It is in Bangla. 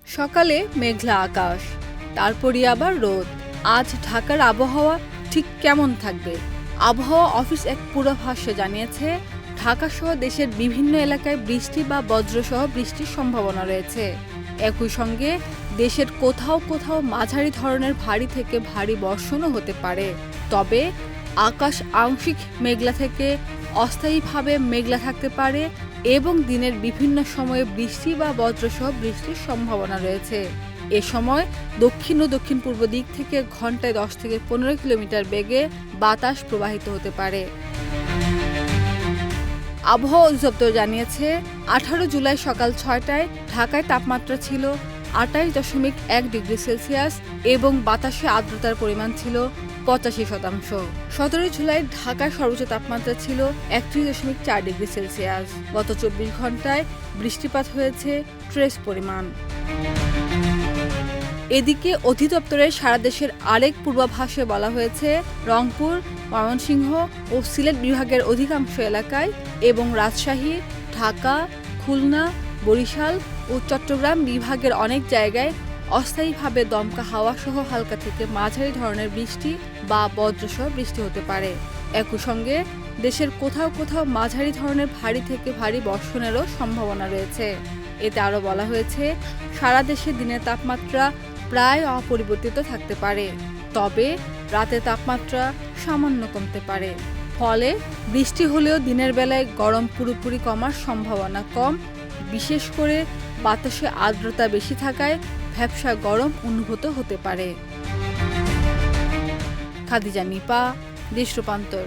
সকালে মেঘলা আকাশ, তারপরই আবার রোদ। আজ ঢাকার আবহাওয়া ঠিক কেমন থাকবে? আবহাওয়া অফিস এক পূর্বাভাসে জানিয়েছে, ঢাকা সহ দেশের বিভিন্ন এলাকায় বৃষ্টি বা বজ্রসহ বৃষ্টির সম্ভাবনা রয়েছে। একই সঙ্গে দেশের কোথাও কোথাও মাঝারি ধরনের ভারী থেকে ভারী বর্ষণও হতে পারে। তবে আকাশ আংশিক মেঘলা থেকে অস্থায়ীভাবে মেঘলা থাকতে পারে এবং দিনের বিভিন্ন সময়ে বৃষ্টি বা বজ্রসহ বৃষ্টির সম্ভাবনা রয়েছে। এ সময় দক্ষিণ ও দক্ষিণ পূর্ব দিক থেকে ঘন্টায় 10 থেকে 15 কিলোমিটার বেগে বাতাস প্রবাহিত হতে পারে। আবহাওয়া অধিদপ্তর জানিয়েছে, 18 জুলাই সকাল 6টায় ঢাকায় তাপমাত্রা ছিল 28.1 ডিগ্রি সেলসিয়াস এবং বাতাসে আর্দ্রতার পরিমাণ ছিল 85%। 17 জুলাই ঢাকার সর্বোচ্চ তাপমাত্রা ছিল 31.4 ডিগ্রি সেলসিয়াস। গত 24 ঘন্টায় বৃষ্টিপাত হয়েছে ট্রেস পরিমাণ। এদিকে অধিদপ্তরের সারা দেশের আরেক পূর্বাভাসে বলা হয়েছে, রংপুর, ময়মনসিংহ ও সিলেট বিভাগের অধিকাংশ এলাকায় এবং রাজশাহী, ঢাকা, খুলনা, বরিশাল ও চট্টগ্রাম বিভাগের অনেক জায়গায় অস্থায়ীভাবে দমকা হাওয়া সহ হালকা থেকে মাঝারি ধরনের বৃষ্টি বা বজ্রসহ বৃষ্টি হতে পারে। একই সঙ্গে দেশের কোথাও কোথাও মাঝারি ধরনের ভারী থেকে ভারী বর্ষণেরও সম্ভাবনা রয়েছে। এতে আরও বলা হয়েছে, সারা দেশে দিনের তাপমাত্রা প্রায় অপরিবর্তিত থাকতে পারে, তবে রাতে তাপমাত্রা সামান্য কমতে পারে। ফলে বৃষ্টি হলেও দিনের বেলায় গরম পুরোপুরি কমার সম্ভাবনা কম, বিশেষ করে বাতাসে আর্দ্রতা বেশি থাকায় ভ্যাপসা গরম অনুভূত হতে পারে। খাদিজা নিপা, দেশ রূপান্তর।